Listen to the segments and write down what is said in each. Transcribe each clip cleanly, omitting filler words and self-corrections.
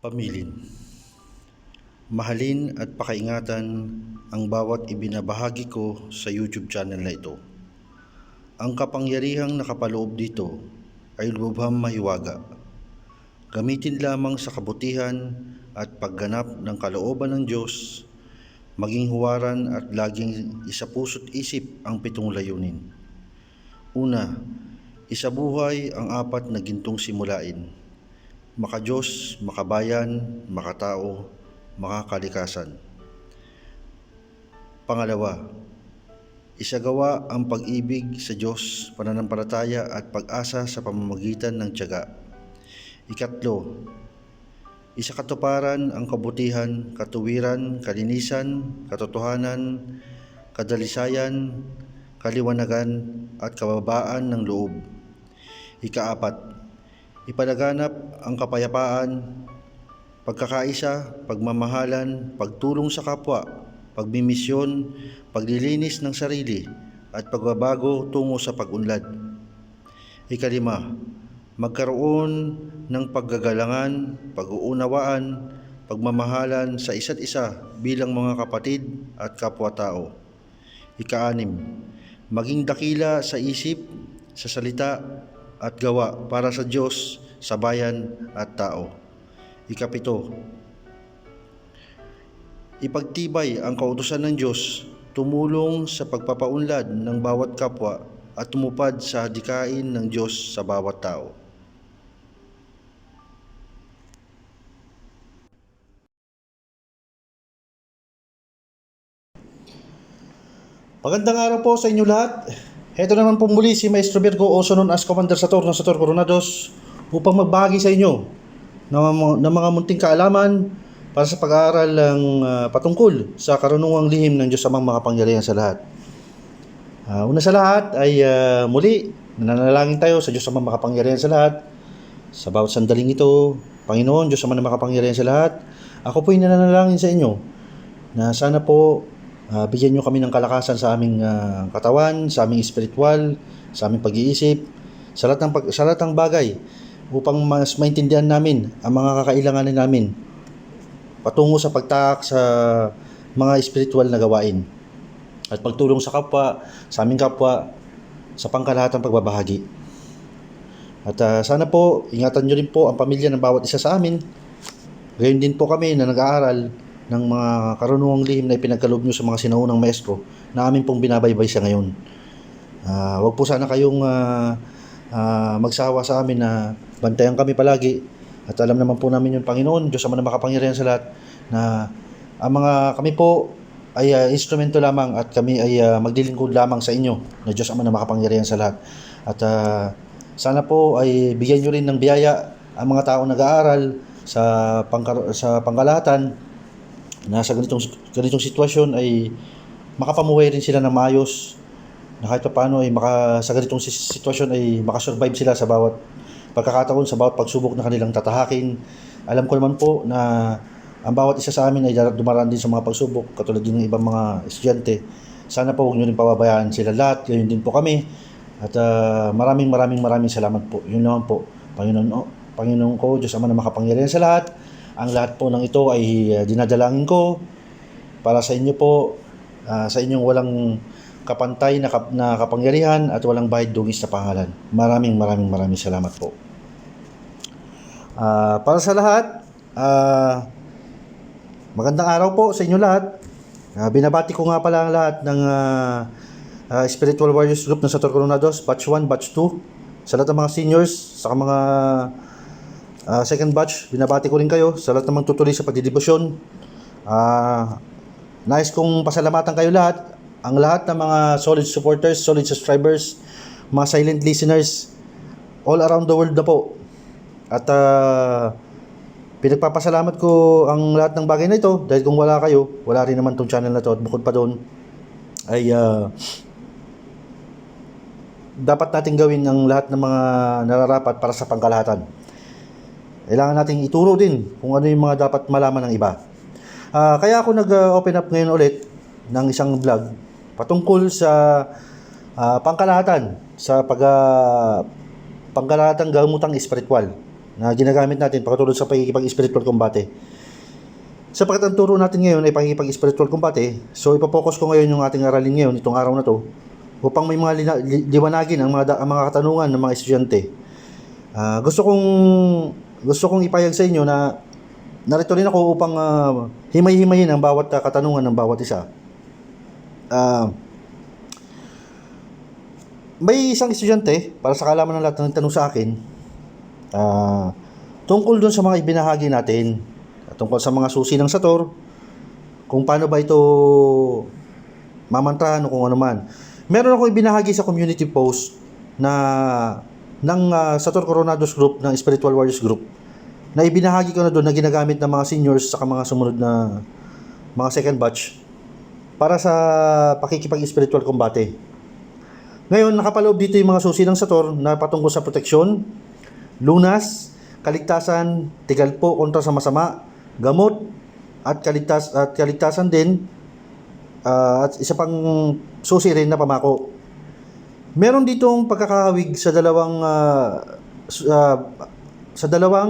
Pamilin. Mahalin at pakaingatan ang bawat ibinabahagi ko sa YouTube channel na ito. Ang kapangyarihang nakapaloob dito ay lubhang mahiwaga. Gamitin lamang sa kabutihan at pagganap ng kalooban ng Diyos, maging huwaran at laging isapuso't isip ang 7 layunin. Una, isabuhay ang 4 na gintong simulain: maka-Diyos, makabayan, makatao, makakalikasan. Pangalawa, isagawa ang pag-ibig sa Diyos, pananampalataya at pag-asa sa pamamagitan ng tiyaga. Ikatlo, isakatuparan ang kabutihan, katuwiran, kalinisan, katotohanan, kadalisayan, kaliwanagan at kababaan ng loob. Ikaapat, ipalaganap ang kapayapaan, pagkakaisa, pagmamahalan, pagtulong sa kapwa, pagmimisyon, paglilinis ng sarili, at pagbabago tungo sa pag-unlad. Ikalima, magkaroon ng paggagalangan, pag-uunawaan, pagmamahalan sa isa't isa bilang mga kapatid at kapwa-tao. Ika-6, maging dakila sa isip, sa salita at gawa para sa Diyos, sa bayan at tao. Ika-7, ipagtibay ang kautusan ng Diyos, tumulong sa pagpapaunlad ng bawat kapwa at tumupad sa hadikain ng Diyos sa bawat tao. Magandang araw po sa inyo lahat. Heto naman po muli si Maestro Virgo, also known as Commander Sator ng Sator Coronados, upang magbahagi sa inyo ng mga munting kaalaman para sa pag-aaral ng patungkol sa karunungang lihim ng Diyos Amang Makapangyarihan sa lahat. Una sa lahat ay muli nananalangin tayo sa Diyos Amang Makapangyarihan sa lahat. Sa bawat sandaling ito, Panginoon, Diyos Amang Makapangyarihan sa lahat, ako po'y nananalangin sa inyo na sana po bigyan nyo kami ng kalakasan sa aming katawan, sa aming espiritual, sa aming pag-iisip, sa lahat ng bagay upang mas maintindihan namin ang mga kakailanganin namin patungo sa pagtaak sa mga espiritual na gawain at pagtulong sa kapwa, sa aming kapwa, sa pangkalahatang pagbabahagi. At sana po, ingatan nyo rin po ang pamilya ng bawat isa sa amin. Gayon din po kami na nag-aaral ng mga karunungang lihim na ipinagkaloob nyo sa mga sinaunang maestro na amin pong binabaybay sa ngayon. Huwag po sana kayong magsawa sa amin na bantayan kami palagi, at alam naman po namin yung Panginoon, Diyos Ama na Makapangyarihan sa lahat, na ang mga kami po ay instrumento lamang at kami ay maglilingkod lamang sa inyo na Diyos Ama na Makapangyarihan sa lahat. At sana po ay bigyan nyo rin ng biyaya ang mga taong nag-aaral sa pangkalahatan na sa ganitong sitwasyon ay makapamuhay rin sila ng maayos, na kahit paano ay sa ganitong sitwasyon ay makasurvive sila sa bawat pagkakataon, sa bawat pagsubok na kanilang tatahakin. Alam ko naman po na ang bawat isa sa amin ay dumaraan din sa mga pagsubok katulad din ng ibang mga estudyante. Sana po huwag nyo rin pababayaan sila lahat, gayon din po kami. At maraming salamat po. Yun naman po, Panginoon ko, Diyos Ama na Makapangyarihan sa lahat, ang lahat po ng ito ay dinadalangin ko para sa inyo po, sa inyong walang kapantay na kapangyarihan at walang bahid dugis na pangalan. Maraming salamat po. Para sa lahat, magandang araw po sa inyo lahat. Binabati ko nga pala ang lahat ng Spiritual Warriors Group ng Sator Coronados, Batch 1, Batch 2, sa lahat ng mga seniors, sa mga second batch, binabati ko rin kayo sa lahat namang tutuloy sa pagdidibusyon. Nais kong pasalamatan kayo lahat, ang lahat ng mga solid supporters, solid subscribers, mga silent listeners all around the world na po. At pinagpapasalamat ko ang lahat ng bagay na ito dahil kung wala kayo, wala rin naman tong channel na to. At bukod pa doon ay dapat natin gawin ang lahat ng mga nararapat para sa pangkalahatan. Kailangan nating ituro din kung ano yung mga dapat malaman ng iba. Kaya ako nag-open up ngayon ulit ng isang vlog patungkol sa pangkalahatan, sa pangkalahatang gamutang espiritual. na ginagamit natin patulad sa pakikipag-spiritual combate. Sapagkat ang turo natin ngayon ay pakikipag-spiritual combate, so ipopokus ko ngayon yung ating aralin ngayon, itong araw na to, upang may mga liwanagin ang mga katanungan ng mga estudyante. Gusto kong ipahayag sa inyo na narito rin ako upang himay-himayin ang bawat katanungan ng bawat isa. May isang estudyante, para sa kaalaman ng lahat ng tanong sa akin, tungkol doon sa mga ibinahagi natin, tungkol sa mga susi ng Sator, kung paano ba ito mamantrahan o kung ano man. Meron ako ibinahagi sa community post ng Sator Coronados Group, ng Spiritual Warriors Group, na ibinahagi ko na doon na ginagamit ng mga seniors sa mga sumunod na mga second batch para sa pakikipag-spiritual combate. Ngayon, nakapaloob dito yung mga susi ng Sator na patungkol sa proteksyon, lunas, kaligtasan, tigalpo kontra sa masama, gamot, at kaligtasan din, at isa pang susi rin na pamako. Meron ditong pagkakahawig sa dalawang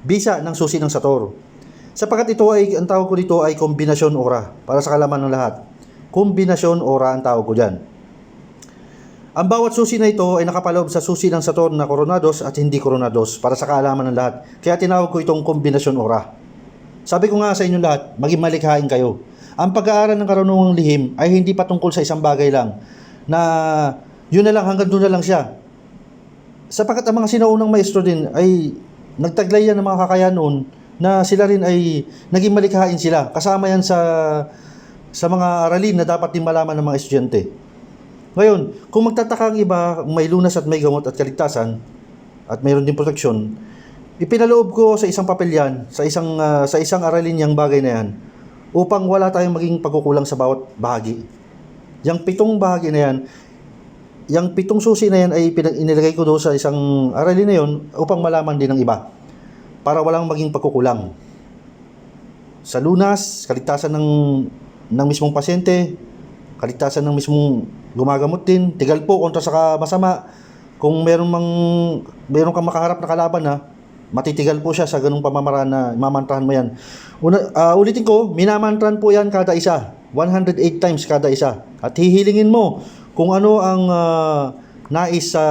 bisa ng susi ng Sator. Sapagkat ang tawag ko dito ay kombinasyon ora, para sa kalaman ng lahat. Kombinasyon ora ang tawag ko dyan. Ang bawat susi na ito ay nakapaloob sa susi ng Sator na Coronados at hindi Coronados, para sa kaalaman ng lahat. Kaya tinawag ko itong kombinasyon ora. Sabi ko nga sa inyo lahat, maging malikhain kayo. Ang pag-aaral ng karunungang lihim ay hindi patungkol sa isang bagay lang, na yun na lang, hanggang doon na lang siya. Sapagkat ang mga sinaunang maestro din ay nagtaglay yan ng mga kakayahan noon na sila rin ay naging malikhain sila. Kasama yan sa mga aralin na dapat din malaman ng mga estudyante. Ngayon, kung magtataka ang iba, may lunas at may gamot at kaligtasan, at mayroon din proteksyon, ipinaloob ko sa isang papel yan, sa isang aralin yang bagay na yan, upang wala tayong maging pagkukulang sa bawat bahagi. Yang 7 bahagi na yan, yang 7 susi na yan ay inilagay ko doon sa isang aralin na yon upang malaman din ng iba, para walang maging pagkukulang. Sa lunas, kaligtasan ng mismong pasyente, kaligtasan ng mismong gumagamot din, tigalpo kontra sa masama. Kung meron kang makaharap na kalaban na matitigal po siya sa ganung pamamaraan na mamantrahan mo yan. Ulitin ko, minamantrahan po yan kada isa, 108 times kada isa. At hihilingin mo kung ano ang nais sa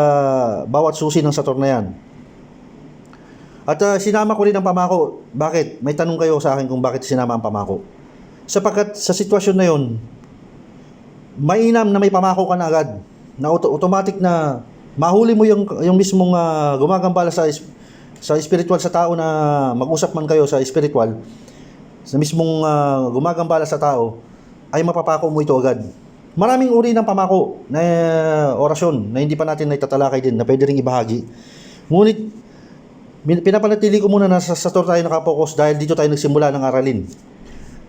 bawat susi ng Sator na yan. At sinama ko rin ang pamako. Bakit? May tanong kayo sa akin kung bakit sinama ang pamako. Sapagkat sa sitwasyon na yon, mainam na may pamako ka na agad, na automatic na mahuli mo yung mismong gumagambala sa spiritual sa tao, na mag-usap man kayo sa spiritual, sa mismong gumagambala sa tao, ay mapapako mo ito agad. Maraming uri ng pamako na orasyon na hindi pa natin naitatalakay din, na pwede ring ibahagi. Ngunit pinapanatili ko muna na sa Sator tayo nakapokus dahil dito tayo nagsimula ng aralin.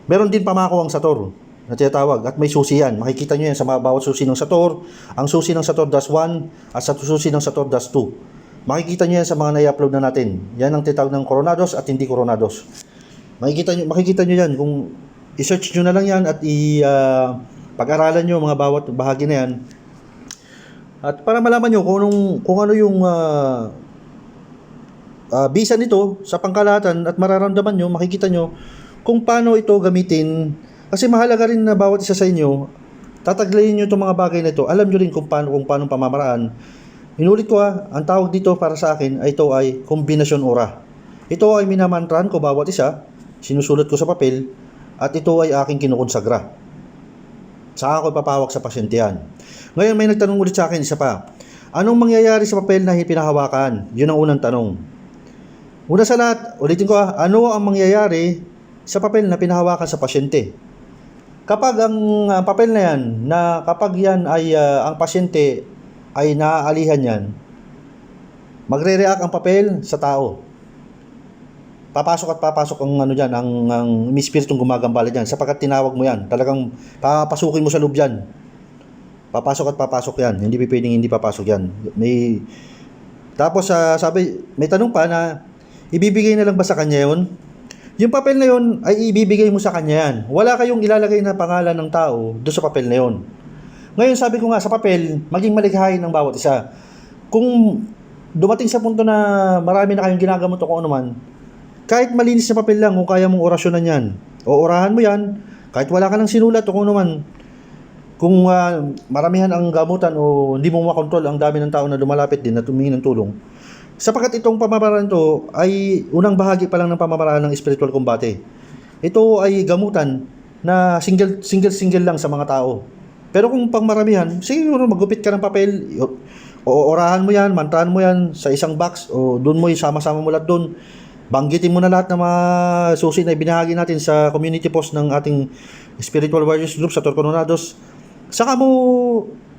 Meron din pamako ang Sator na tinatawag, at may susi yan. Makikita nyo yan sa bawat susi ng Sator. Ang susi ng Sator Das 1 at sa susi ng Sator Das 2. Makikita nyo yan sa mga nai-upload na natin. Yan ang tinatawag ng Coronados at hindi Coronados. Makikita nyo yan. Kung i-search nyo na lang yan at pag-aralan nyo mga bawat bahagi na yan. At para malaman nyo kung ano yung bisa nito sa pangkalahatan, at mararamdaman nyo, makikita nyo kung paano ito gamitin. Kasi mahalaga rin na bawat isa sa inyo, tataglayin nyo itong mga bagay na ito. Alam nyo rin kung paano pamamaraan. Inulit ko ang tawag dito para sa akin ay ito ay kombinasyon ora. Ito ay minamantrahan ko bawat isa, sinusulat ko sa papel, at ito ay aking kinukonsagra. Saka ako ipapahawak sa pasyente yan. Ngayon may nagtanong ulit sa akin, isa pa. Anong mangyayari sa papel na pinahawakan? Yun ang unang tanong. Una sa lahat, ulitin ko ano ang mangyayari sa papel na pinahawakan sa pasyente? Kapag ang papel na yan, na kapag yan ay ang pasyente ay naaalihan yan, magre-react ang papel sa tao. Papasok ang ang espiritong gumagambala diyan, sapagkat tinawag mo yan. Talagang papasukin mo sa loob yan. Papasok yan. Hindi pwedeng hindi papasok yan. Tapos sabi, may tanong pa na ibibigay na lang ba sa kanya yun? Yung papel na yun ay ibibigay mo sa kanya yan. Wala kayong ilalagay na pangalan ng tao doon sa papel na yun. Ngayon sabi ko nga, sa papel, maging malikhain ng bawat isa. Kung dumating sa punto na marami na kayong ginagamot o kung ano man, kahit malinis na papel lang, kung kaya mong orasyonan yan, o orahan mo yan, kahit wala ka nang sinulat o kung ano man, kung maramihan ang gamutan o hindi mo makontrol ang dami ng tao na lumalapit din na tumingi ng tulong. Sapagkat itong pamamaraan to ay unang bahagi pa lang ng pamamaraan ng spiritual combate. Ito ay gamutan na single lang sa mga tao. Pero kung pangmaramihan, siguro magupit ka ng papel, o orahan mo yan, mantrahan mo yan sa isang box, o doon mo sama-sama mo lahat doon. Banggitin mo na lahat ng mga susi na ibinahagi natin sa community post ng ating Spiritual Warriors Group sa Torcononados. Saka mo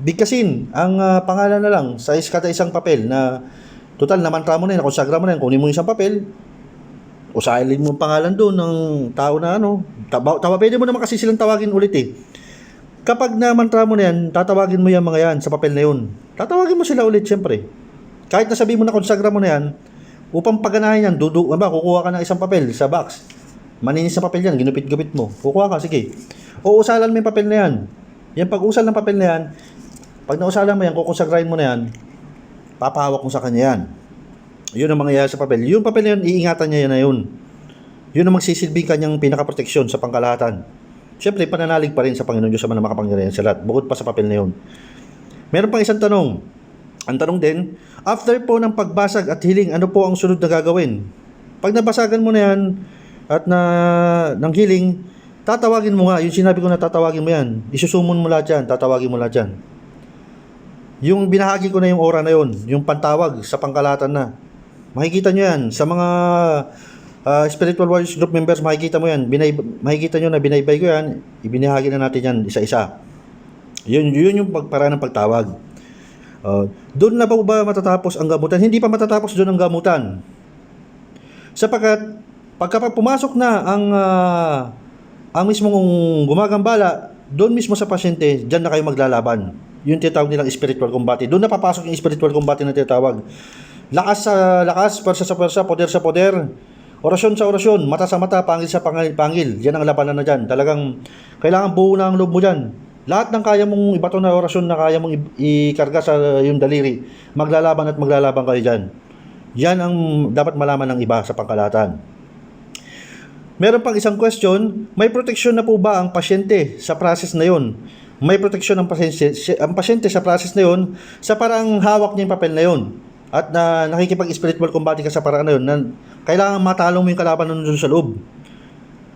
bigkasin ang pangalan na lang sa isang papel na total na mantra mo na yan, konsagra mo na yan, kunin mo isang papel, usahin mo ang pangalan doon ng tao na pwede mo naman kasi silang tawagin ulit eh. Kapag na-mantra mo na yan, tatawagin mo yung mga yan sa papel na yun. Tatawagin mo sila ulit siyempre. Kahit nasabihin mo na konsagra mo na yan, upang paganahin yan, kukuha ka ng isang papel sa box. Maninis na papel yan, ginupit-gupit mo. Kukuha ka, sige. O usalan mo yung papel na yan. Yan pag-usal ng papel na yan, pag nausalan mo yan, kukonsagrahin mo na yan, papahawak mo sa kanya yan. Yun ang mangyayari sa papel. Yung papel na yun, iingatan niya yan na yun. Yun ang magsisilbing kanyang pinakaproteksyon sa pangkalahatan. Siyempre, pananalig pa rin sa Panginoon Diyos sa mga makapangyarihan sa lahat, bukod pa sa papel na yun. Meron pang isang tanong. Ang tanong din, after po ng pagbasag at healing, ano po ang sunod na gagawin? Pag nabasagan mo na yan at ng healing, tatawagin mo nga, yung sinabi ko na tatawagin mo yan, isusumon mo lahat yan, tatawagin mo lahat yan. Yung binahagi ko na yung aura na yun, yung pantawag sa pangkalahatan na. Makikita nyo yan sa mga Spiritual Warriors Group members, makikita mo yan. Makikita nyo na binaybay ko yan, ibinahagi na natin yan isa-isa. Yun yung paraan ng pagtawag. Doon na ba matatapos ang gamutan? Hindi pa matatapos doon ang gamutan. Sapagkat pagka pumasok na ang mismong gumagambala, doon mismo sa pasyente, diyan na kayo maglalaban. Yung tinatawag nilang spiritual combate. Doon na papasok yung spiritual combate na tinatawag. Lakas sa lakas, pwersa sa pwersa, poder sa poder, orasyon sa orasyon, mata sa mata, pangil sa pangil. Yan ang labanan na dyan. Talagang kailangan buo na ang loob mo dyan. Lahat ng kaya mong ibato na orasyon na kaya mong ikarga sa yung daliri, maglalaban at maglalaban kayo dyan. Yan ang dapat malaman ng iba sa pangkalahatan. Meron pang isang question, may proteksyon na po ba ang pasyente sa process na yon? May proteksyon ang pasyente sa process na yon sa parang hawak niya yung papel na yon at nakikipag-spiritual combate ka sa parang na yon na kailangan matalo mo yung kalaban na doon sa loob.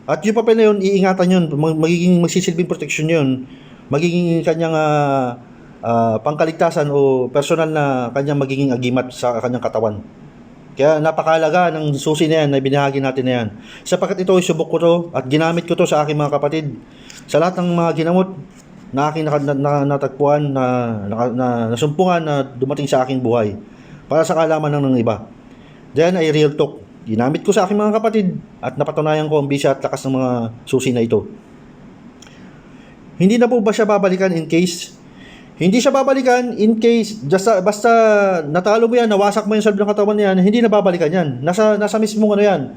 At yung papel na yon, iingatan yun, magiging magsisilbing proteksyon yun, magiging kanyang pangkaligtasan o personal na kanyang magiging agimat sa kanyang katawan. Kaya napakahalaga ng susi na yan na binahagi natin na yan. Sapagkat ito ay subok ko to at ginamit ko to sa aking mga kapatid. Sa lahat ng mga ginamot na aking natagpuan, na nasumpungan na dumating sa aking buhay. Para sa kaalaman ng iba. Diyan ay real talk. Ginamit ko sa aking mga kapatid at napatunayan ko ang bisa at lakas ng mga susi na ito. Hindi na po ba siya babalikan in case? Hindi siya babalikan in case, basta natalo mo yan, nawasak mo yung sa loob ng katawan niyan, hindi na babalikan yan. Nasa mismo yan.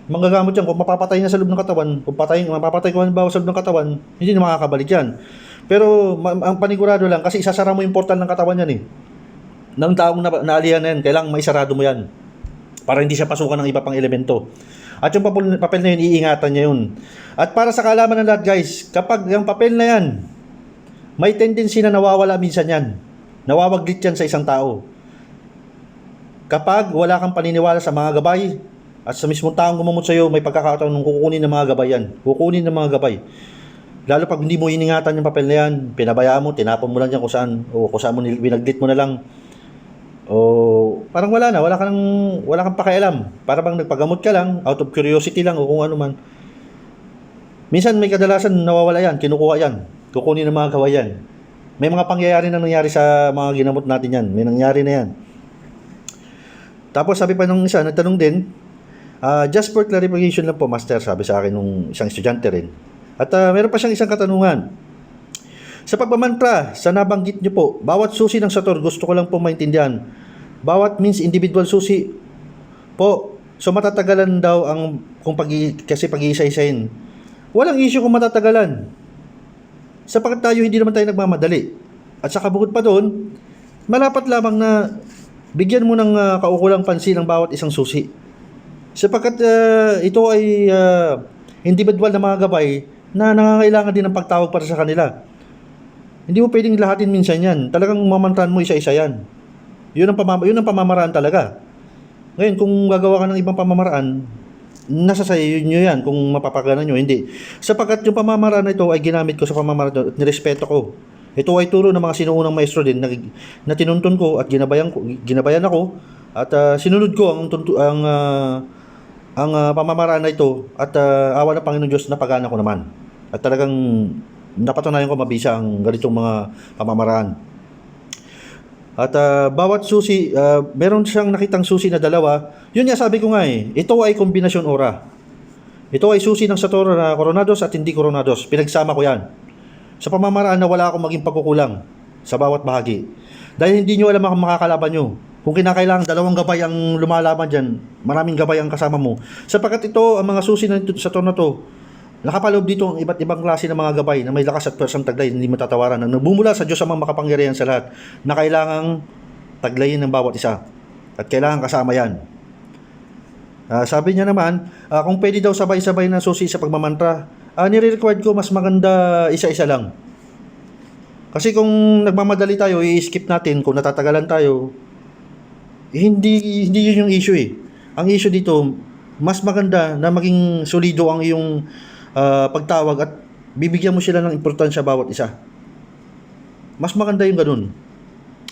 Manggagamot yan, kung mapapatay na sa loob ng katawan, kung mapapatay ko sa loob ng katawan, hindi na makakabalik yan. Pero ang panigurado lang, kasi isasara mo yung portal ng katawan yan eh. Ng taong naalihan na yan, kailangang maisarado mo yan. Para hindi siya pasukan ng iba pang elemento. At yung papel na yun, iingatan niya yun. At para sa kaalaman ng lahat guys, kapag yung papel na yan, may tendency na nawawala minsan yan. Nawawaglit yan sa isang tao. Kapag wala kang paniniwala sa mga gabay, at sa mismong taong gumamot sa'yo, may pagkakataon ng kukunin ng mga gabay yan. Kukunin ng mga gabay. Lalo pag hindi mo iningatan yung papel na yan, pinabayaan mo, tinapon mo lang yan kung saan mo binaglit mo na lang. O parang wala kang pakialam. Para bang nagpagamot ka lang, out of curiosity lang o kung ano man. Minsan may kadalasan nawawala yan, kinukuha yan. Kukunin ng mga gaway yan. May mga pangyayari na nangyari sa mga ginamot natin yan. May nangyari na yan. Tapos sabi pa nung isa, nagtanong din, just for clarification lang po, Master, sabi sa akin nung isang estudyante rin. At meron pa siyang isang katanungan. Sa pagmamantra, sa nabanggit niyo po, bawat susi ng Sator, gusto ko lang po maintindihan. Bawat means individual susi po, so matatagalan daw kasi pag-iisa-isahin. Walang issue kung matatagalan. Sapagkat tayo hindi naman tayo nagmamadali. At saka bukod pa doon, malapat lamang na bigyan mo ng kaukulang pansin ang bawat isang susi. Sapagkat ito ay individual na mga gabay na nangangailangan din ng pagtawag para sa kanila. Hindi mo pwedeng lahatin minsan yan. Talagang mamantahan mo isa-isa yan. Yun ang pamamaraan talaga. Ngayon, kung gagawa ka ng ibang pamamaraan, nasa sa inyo yan kung mapapagana nyo. Hindi. Sapagkat yung pamamaraan na ito ay ginamit ko sa pamamaraan at nirespeto ko. Ito ay turo ng mga sinuunang maestro din na tinuntun ko at ginabayan ako at sinunod ko ang pamamaraan na ito at awa ng Panginoon Diyos napagana ko naman. At talagang napatunayan ko mabisa ang ganitong mga pamamaraan. At bawat susi, meron siyang nakitang susi na dalawa. Yun nga sabi ko nga ito ay kombinasyon ora. Ito ay susi ng Sator na Coronados at hindi Coronados. Pinagsama ko yan. Sa pamamaraan na wala akong maging pagkukulang sa bawat bahagi. Dahil hindi nyo alam ang makakalaban nyo. Kung kinakailangan, dalawang gabay ang lumalaban dyan, maraming gabay ang kasama mo. Sapagkat ito, ang mga susi ng Sator na to, nakapaloob dito ang iba't ibang klase ng mga gabay na may lakas at persang taglay, hindi matatawaran. Na nagbumula sa Diyos ang mga makapangyarihan sa lahat na kailangang taglayin ng bawat isa. At kailangan kasama yan. Sabi niya naman, kung pwede daw sabay-sabay na susi sa pagmamantra, nire-required ko mas maganda isa-isa lang. Kasi kung nagmamadali tayo, i-skip natin, kung natatagalan tayo, hindi yun yung issue Ang issue dito, mas maganda na maging solido ang iyong pagtawag at bibigyan mo sila ng importansya bawat isa. Mas maganda yung ganun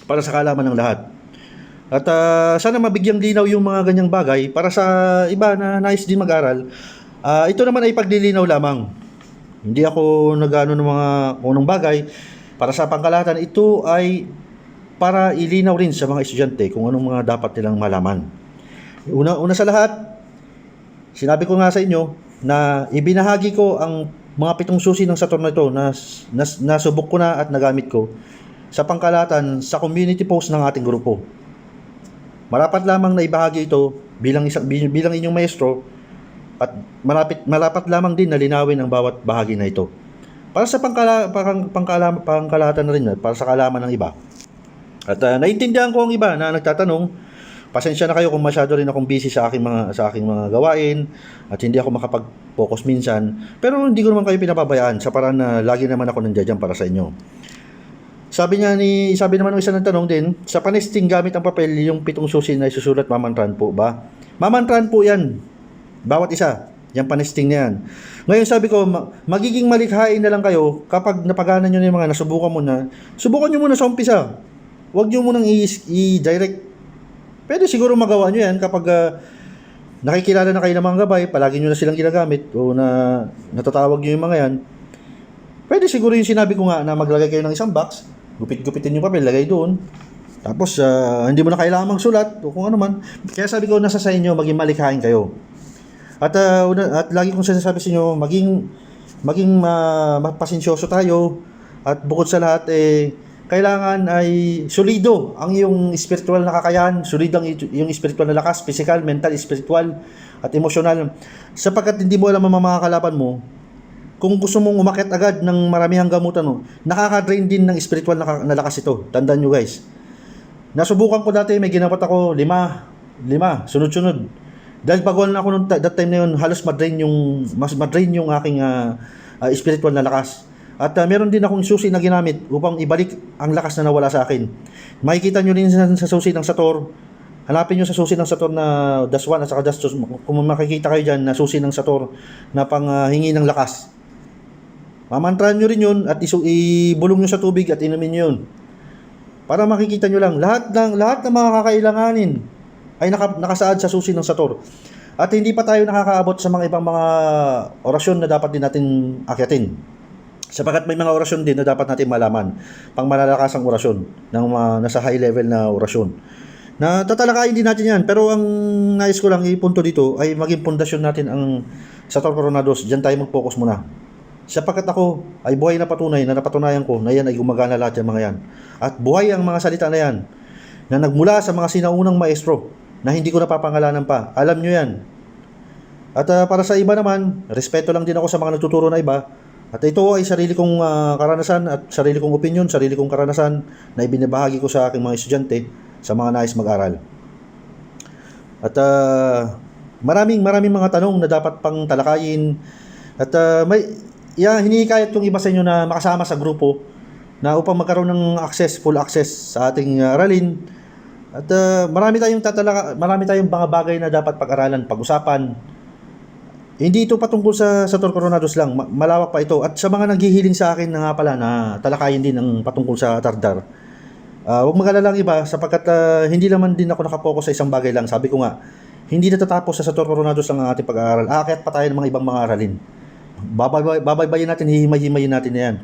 para sa kaalaman ng lahat. At sana mabigyang linaw yung mga ganyang bagay para sa iba na nais din mag-aral. Ito naman ay paglilinaw lamang. Hindi ako nag-ano ng mga unang bagay. Para sa pangkalahatan, ito ay para ilinaw rin sa mga estudyante kung anong mga dapat nilang malaman. Una sa lahat, sinabi ko nga sa inyo na ibinahagi ko ang mga 7 susi ng Saturn na ito na nasubok ko na at nagamit ko sa pangkalahatan sa community post ng ating grupo. Marapat lamang na ibahagi ito bilang inyong maestro at malapat lamang din na linawin ang bawat bahagi na ito. Para sa pangkalahatan na rin para sa kaalaman ng iba. At naiintindihan ko ang iba na nagtatanong, pasensya na kayo kung masyado rin akong busy sa aking mga gawain at hindi ako makapag-focus minsan. Pero hindi ko naman kayo pinapabayaan sa paraan na lagi naman ako nandiyan para sa inyo. Sabi naman ng isa ng tanong din, sa panesting gamit ang papel, yung 7 susi na isusulat, mamantran po ba? Mamantran po yan. Bawat isa. Yung panesting na yan. Ngayon sabi ko, magiging malikhain na lang kayo kapag napagana nyo na yung mga nasubukan mo na. Subukan nyo muna sa umpisa. Huwag nyo munang i-direct. Pwede siguro magawa nyo yan kapag nakikilala na kayo ng mga gabay, palagi nyo na silang ginagamit o na natatawag nyo yung mga yan. Pwede siguro yung sinabi ko nga na maglagay kayo ng isang box, gupit-gupitin yung papel, lagay doon. Tapos hindi mo na kailangan magsulat o kung ano man. Kaya sabi ko, nasa sa inyo, maging malikhain kayo. At lagi kong sinasabi sa inyo, maging mapasensyoso tayo at bukod sa lahat kailangan ay solido ang iyong spiritual na kakayahan, solido ang iyong spiritual na lakas, physical, mental, spiritual at emotional. Sapagkat hindi mo alam ang mga kalaban mo, kung gusto mong umakyat agad ng maramihang gamutan mo, nakaka-drain din ng spiritual na lakas ito. Tandaan nyo guys. Nasubukan ko dati, may ginapat ako 5, sunod-sunod. Dahil baguhan na ako that time na yun, halos madrain yung aking spiritual na lakas. At meron din akong susi na ginamit upang ibalik ang lakas na nawala sa akin. Makikita nyo rin sa susi ng Sator. Hanapin nyo sa susi ng Sator na Das 1 at saka Das 2. Kung makikita kayo dyan na susi ng Sator na panghingi ng lakas. Mamantrahan nyo rin yun at ibulong nyo sa tubig at inumin nyo yun. Para makikita nyo lang, lahat ng mga kakailanganin ay nakasaad sa susi ng Sator. At hindi pa tayo nakakaabot sa mga ibang mga orasyon na dapat din natin akyatin. Sapagkat may mga orasyon din na dapat natin malaman. Pang malalakasang orasyon, ng nasa high level na orasyon. Na tatalakayin din natin yan. Pero ang nais ko lang ipunto dito ay maging pundasyon natin ang Sator Coronados. Diyan tayo mag-focus muna. Sapagkat ako ay buhay na patunay na napatunayan ko na yan ay gumagana lahat yung mga yan. At buhay ang mga salita na yan na nagmula sa mga sinaunang maestro na hindi ko napapangalanan pa. Alam nyo yan. At para sa iba naman, respeto lang din ako sa mga nagtuturo na iba. At ito ay sarili kong karanasan at sarili kong opinion, sarili kong karanasan na ibinabahagi ko sa aking mga estudyante. sa mga nais mag-aral. At maraming mga tanong na dapat pang talakayin. At hinihikayat kong iba sa inyo na makasama sa grupo na upang magkaroon ng full access sa ating aralin. At marami tayong mga bagay na dapat pag-aralan, pag-usapan. Hindi ito patungkol sa Tor Coronados lang, malawak pa ito. At sa mga naghihiling sa akin na nga pala na talakayin din ang patungkol sa Tardar, huwag mag-alala lang iba sapagkat hindi naman din ako nakapokus sa isang bagay lang. Sabi ko nga, hindi natatapos sa Tor Coronados lang ang ating pag-aaral. Aakyat pa tayo ng mga ibang mga aralin. Babaybayin natin, hihimay-himayin natin na yan.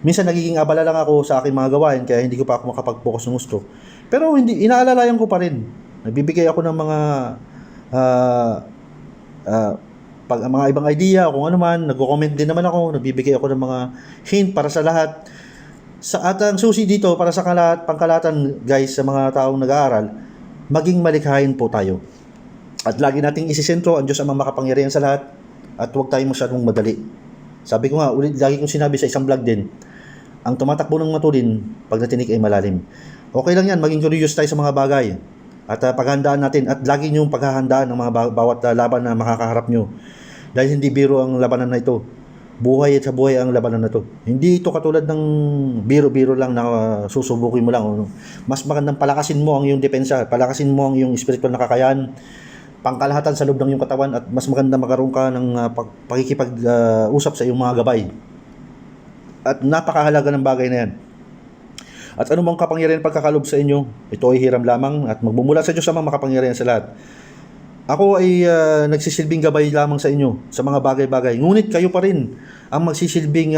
Minsan nagiging abala lang ako sa aking mga gawain kaya hindi ko pa ako makapag-focus ng gusto. Pero inaalalayan ko pa rin. Nagbibigay ako ng mga mga ibang idea kung ano man, nagko-comment din naman ako, nagbibigay ako ng mga hint para sa lahat. At ang susi dito para sa pangkalahatan guys sa mga taong nag-aaral, maging malikhain po tayo. At lagi nating isisentro ang Diyos ang makapangyarihan sa lahat at huwag tayong masyadong madali. Sabi ko nga, lagi kong sinabi sa isang vlog din, ang tumatakbo ng matulin pag natinik ay malalim. Okay lang yan, maging curious tayo sa mga bagay at paghandaan natin at lagi niyong paghahandaan ng mga bawat laban na makakaharap nyo. Dahil hindi biro ang labanan na ito. Buhay at sa buhay ang labanan na ito. Hindi ito katulad ng biro-biro lang na susubukin mo lang. Mas magandang palakasin mo ang iyong depensa, palakasin mo ang iyong spiritual na kakayahan, pangkalahatan sa loob ng iyong katawan at mas maganda magkaroon ka ng pakikipag-usap sa iyong mga gabay. At napakahalaga ng bagay na yan. At anumang kapangyarihan pagkakalob sa inyo, ito ay hiram lamang at magmumula sa Diyos ang makapangyarihan sa lahat. Ako ay nagsisilbing gabay lamang sa inyo sa mga bagay-bagay. Ngunit kayo pa rin ang magsisilbing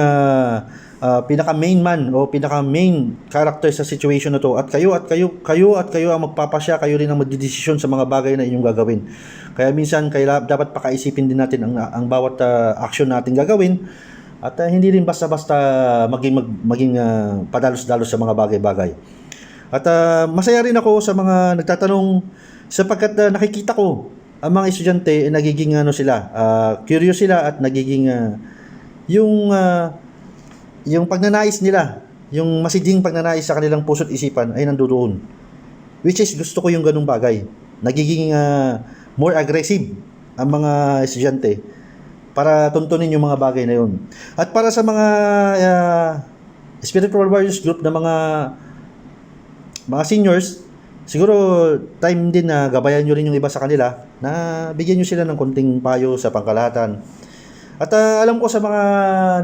pinaka-main man o pinaka-main character sa situation na to. At kayo ang magpapasya, kayo rin ang magdedesisyon sa mga bagay na inyong gagawin. Kaya minsan dapat pakaisipin din natin ang bawat action natin gagawin. At hindi rin basta-basta maging padalos-dalos sa mga bagay-bagay. At masaya rin ako sa mga nagtatanong sapagkat nakikita ko ang mga estudyante nagiging curious sila at nagiging yung pagnanais nila, yung masidhing pagnanais sa kanilang puso't isipan ay nandoon. Which is gusto ko yung ganung bagay. Nagiging more aggressive ang mga estudyante para tuntunin yung mga bagay na yun. At para sa mga spiritual warriors group na mga seniors, siguro time din na gabayan nyo rin yung iba sa kanila na bigyan nyo sila ng konting payo sa pangkalahatan. At alam ko sa mga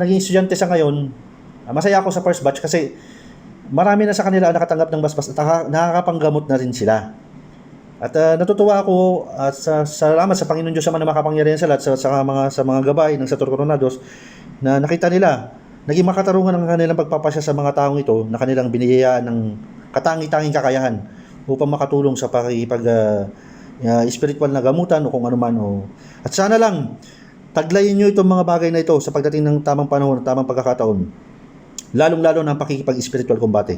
naging estudyante sa ngayon, masaya ako sa first batch kasi marami na sa kanila nakatanggap ng basbas at nakakapanggamot na rin sila. At natutuwa ako at salamat sa Panginoon Diyos na makapangyarihan sa lahat sa mga gabay ng sa Tor Coronados na nakita nila, naging makatarungan ang kanilang pagpapasya sa mga taong ito na kanilang binihiyaan ng katangi-tanging kakayahan upang makatulong sa spiritual na gamutan o kung ano man. At sana lang, taglayin nyo itong mga bagay na ito sa pagdating ng tamang panahon at tamang pagkakataon. Lalong-lalo ng pakikipag-spiritual combate.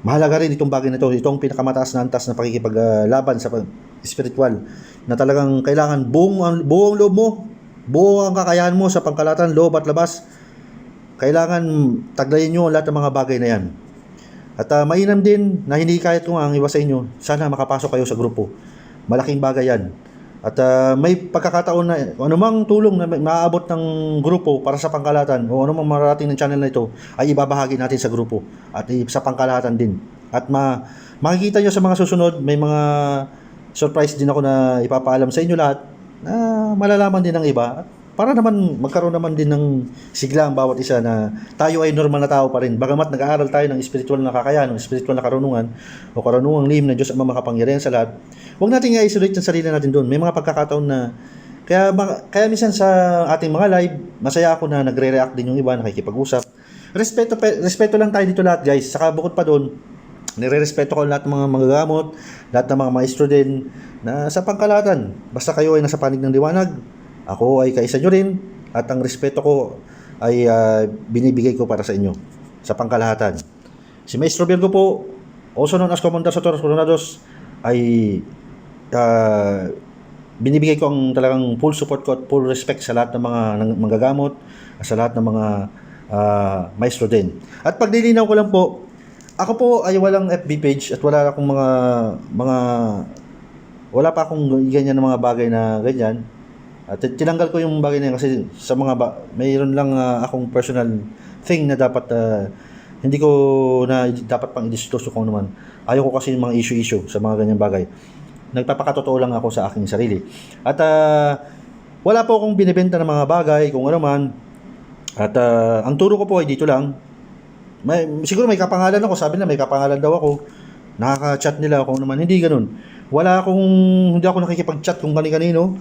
Mahalaga rin itong bagay na ito, itong pinakamataas na antas na pakikipaglaban sa spiritual na talagang kailangan buong loob mo, buo ang kakayahan mo sa pangkalahatan, loob at labas. Kailangan taglayin nyo lahat ng mga bagay na yan. At mainam din na hinikayat ko ang iba sa inyo, sana makapasok kayo sa grupo. Malaking bagay yan. At may pagkakataon na anumang tulong na maaabot ng grupo para sa pangkalahatan o anumang marating ng channel na ito ay ibabahagi natin sa grupo at sa pangkalahatan din. At makikita nyo sa mga susunod, may mga surprise din ako na ipapaalam sa inyo lahat na malalaman din ng iba. Para naman magkaroon naman din ng sigla ang bawat isa na tayo ay normal na tao pa rin. Bagamat nag-aaral tayo ng spiritual na kakayahan, ng spiritual na karunungan o karunungang lihim ng Diyos ang makapangyarihan sa lahat, huwag natin i-isolate ang sarili natin doon. May mga pagkakataon na kaya minsan sa ating mga live, masaya ako na nagre-react din yung iba, nakikipag-usap. Respeto lang tayo dito lahat guys. Saka bukod pa doon, nire-respeto ko lahat ng mga manggagamot, lahat ng mga maestro din na sa pangkalahatan. Basta kayo ay nasa panig ng liwanag, ako ay kaisa nyo rin at ang respeto ko ay binibigay ko para sa inyo sa pangkalahatan. Si Maestro Virgo po, also known as Commander sa Tor Coronados, ay binibigay ko ang talagang full support ko at full respect sa lahat ng mga manggagamot, sa lahat ng mga maestro din. At pagdilinaw ko lang po, Ako po ay walang FB page at wala akong mga wala pa akong ganyan na mga bagay na ganyan. At tinanggal ko yung bagay na yan kasi sa mayroon lang akong personal thing na dapat hindi ko na dapat pang i-disclose kung naman. Ayaw ko kasi yung mga issue sa mga ganyang bagay. Nagpapakatotoo lang ako sa aking sarili. At wala po akong binibenta ng mga bagay kung ano man. At ang turo ko po ay dito lang. Siguro may kapangalan ako, sabi na may kapangalan daw ako. Nakaka-chat nila ako naman, hindi ganoon. Hindi ako nakikipag-chat kung kani-kanino.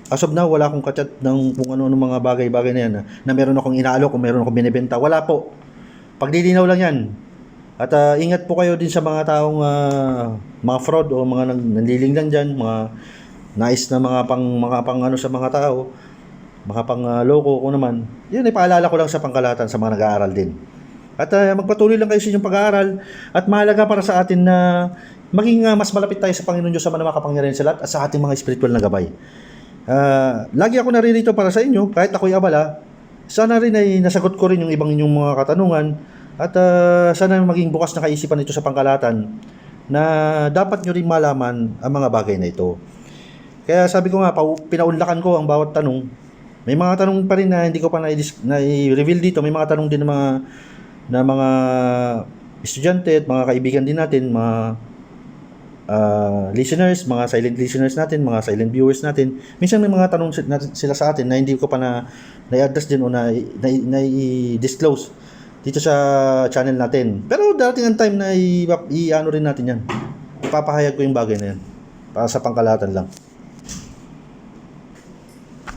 As of now, wala akong ka-chat ng kung ano-ano mga bagay-bagay na yan na meron akong inaalok, kung meron akong binibenta. Wala po. Paglilinaw lang yan. At ingat po kayo din sa mga taong mga fraud o mga nanliling lang dyan, mga nais na mga pang ano sa mga tao, mga pang loko ko naman. Yun, ipaalala ko lang sa pangkalahatan sa mga nag-aaral din. At magpatuloy lang kayo sa inyong pag-aaral at mahalaga para sa atin na maging mas malapit tayo sa Panginoon Diyos sa mga makapangyarihan sa lahat at sa ating mga spiritual na gabay. Lagi ako naririto para sa inyo kahit ako'y abala. Sana rin ay nasagot ko rin yung ibang inyong mga katanungan at sana maging bukas na kaisipan ito sa pangkalahatan na dapat nyo rin malaman ang mga bagay na ito. Kaya sabi ko nga, pinaunlakan ko ang bawat tanong. May mga tanong pa rin na hindi ko pa na-reveal dito. May mga tanong din na mga estudyante at mga kaibigan din natin, mga listeners, mga silent listeners natin, mga silent viewers natin. Minsan may mga tanong sila sa atin na hindi ko pa na-address din o na-disclose dito sa channel natin. Pero darating ang time na i-ano rin natin yan. Ipapahayag ko yung bagay na yan para sa pangkalahatan lang.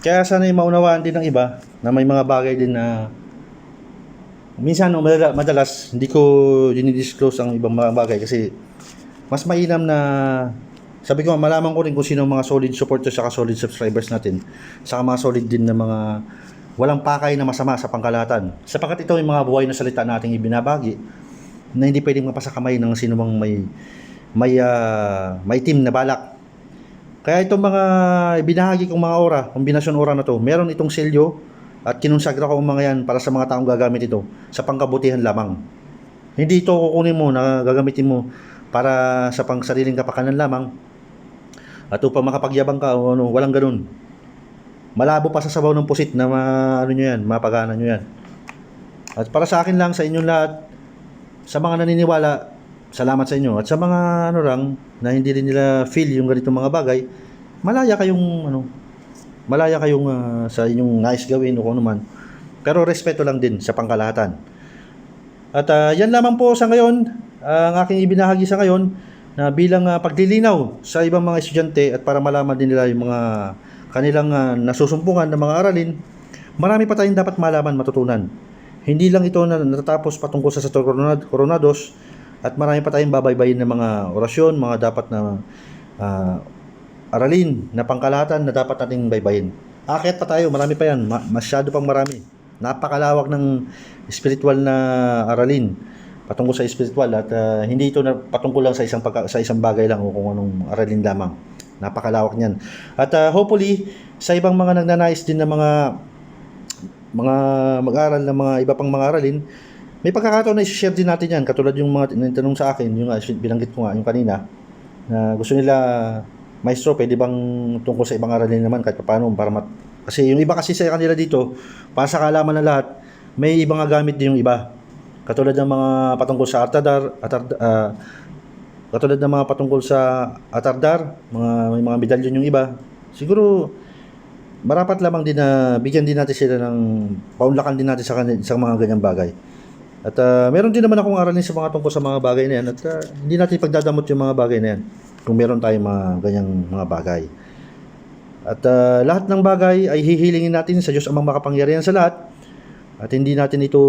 Kaya sana maunawaan din ng iba na may mga bagay din na minsan madalas hindi ko dinidisclose ang ibang mga bagay kasi mas mainam na sabi ko malaman ko rin kung sino mga solid supporters at solid subscribers natin, saka mga solid din na mga walang pakay na masama sa pangkalahatan, sapagkat ito yung mga buhay na salita nating ibinabagi na hindi pwedeng mapasakamay ng sino mang may team na balak. Kaya itong mga ibinahagi kong mga kombinasyon ora na to, meron itong selyo at kinonsagra ko ang mga yan para sa mga taong gagamit ito sa pangkabutihan lamang. Hindi ito kukunin mo na gagamitin mo para sa pangsariling kapakanan lamang at upang makapagyabang ka o ano, walang ganun. Malabo pa sa sabaw ng pusit na mapagana nyo yan. At para sa akin lang, sa inyong lahat, sa mga naniniwala, salamat sa inyo. At sa mga na hindi rin nila feel yung ganitong mga bagay, malaya kayong sa inyong nais gawin o kung naman. Pero respeto lang din sa pangkalahatan. At yan lamang po sa ngayon, ang aking ibinahagi sa ngayon na bilang paglilinaw sa ibang mga estudyante at para malaman din nila yung mga kanilang nasusumpungan ng mga aralin. Marami pa tayong dapat malaman, matutunan. Hindi lang ito na natatapos patungkol sa Sator Coronados at marami pa tayong babaybayin ng mga orasyon, mga dapat na aralin na pangkalahatan na dapat nating baybayin. Akyat pa tayo, marami pa yan, masyado pang marami. Napakalawak ng spiritual na aralin patungkol sa spiritual at hindi ito na patungkol lang sa isang bagay lang o kung anong aralin lamang. Napakalawak niyan. At hopefully sa ibang mga nagnanais din na mga mag-aral ng mga iba pang mga aralin, may pagkakataon na i-share din natin yan. Katulad yung mga tanong sa akin, yung binanggit ko nga yung kanina, na gusto nila, maestro, pwede bang tungkol sa ibang aralin naman kahit paano kasi yung iba kasi sa kanila dito, para sa kaalaman ng lahat, may ibang gamit din yung iba. Katulad ng mga patungkol sa atardar, may mga medalyon yung iba. Siguro marapat lamang din na bigyan din natin sila ng paunlakan din natin sa mga ganyang bagay. At meron din naman akong aralin sa mga tungkol sa mga bagay na yan at hindi natin pagdadamot yung mga bagay na yan kung meron tayong mga ganyang mga bagay. At lahat ng bagay ay hihilingin natin sa Diyos amang makapangyarihan sa lahat at hindi natin ito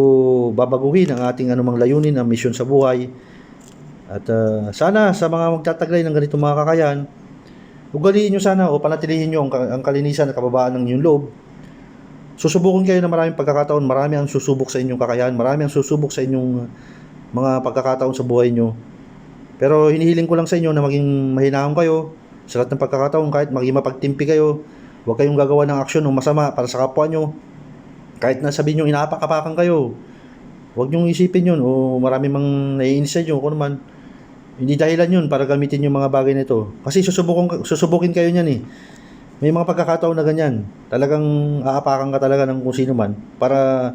babaguhin ang ating anumang layunin, ang misyon sa buhay. At sana sa mga magtataglay ng ganitong mga kakayahan, ugaliin nyo sana o panatilihin nyo ang kalinisan at kababaan ng inyong loob. Susubukin kayo ng maraming pagkakataon, marami ang susubok sa inyong kakayahan, marami ang susubok sa inyong mga pagkakataon sa buhay nyo. Pero hinihiling ko lang sa inyo na maging mahinahon kayo sa lahat ng pagkakataon, kahit maging mapagtimpi kayo. Huwag kayong gagawa ng aksyon o masama para sa kapwa nyo. Kahit na sabihin nyo inaapak-apakan kayo, Huwag niyong isipin yun o marami mang naiinis sa inyo kung naman. Hindi dahilan yun para gamitin yung mga bagay na ito. Kasi susubukin kayo niyan eh. May mga pagkakataon na ganyan. Talagang aapakan ka talaga ng kung sino man para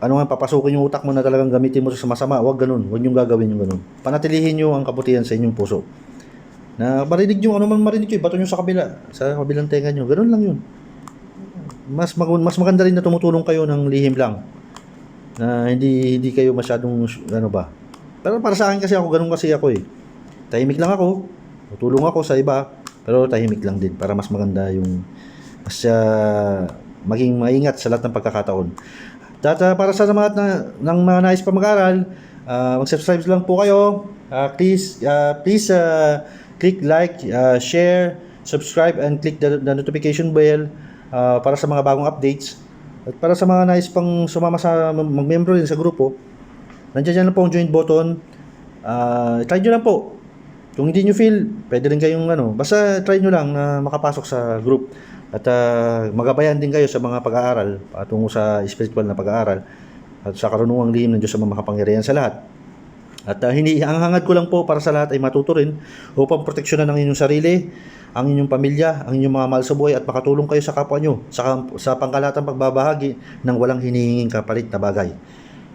papasukin yung utak mo na talagang gamitin mo sa masama. Huwag ganun. Huwag niyong gagawin yung ganun. Panatilihin niyo ang kabutihan sa inyong puso. Na marinig nyo, ano man marinig nyo, bato nyo sa kabilang tenga nyo. Ganun lang yun. Mas maganda rin na tumutulong kayo ng lihim lang. Na hindi kayo masyadong, Pero para sa akin kasi ganun kasi ako eh. Tahimik lang ako. Tutulong ako sa iba. Pero tahimik lang din para mas maganda yung maging maingat sa lahat ng pagkakataon. At para sa mga ng mga nais pa mag-aral, mag-subscribe lang po kayo. Please click like, share, subscribe, and click the notification bell para sa mga bagong updates. At para sa mga nais pang sumama mag-membro din sa grupo, nandiyan lang po ang join button. Try nyo lang po. Kung hindi nyo feel, pwede rin kayong basta try nyo lang na makapasok sa group. At magabayan din kayo sa mga pag-aaral tungo sa spiritual na pag-aaral at sa karunungang lihim ng Diyos sa mga makapangyarihan sa lahat. At ang hangad ko lang po para sa lahat ay matuto rin upang proteksyonan ang inyong sarili, ang inyong pamilya, ang inyong mga mahal sa buhay at makatulong kayo sa kapwa nyo sa pangkalatang pagbabahagi ng walang hinihinging kapalit na bagay.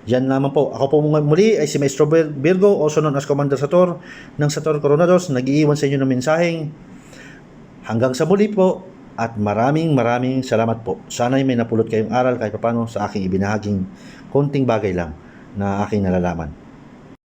Yan naman po. Ako po muli ay si Maestro Virgo, also known as Commander Sator ng Sator Coronados. Nag-iiwan sa inyo ng mensaheng hanggang sa muli po at maraming salamat po. Sana'y may napulot kayong aral kahit paano sa aking ibinahaging konting bagay lang na aking nalalaman.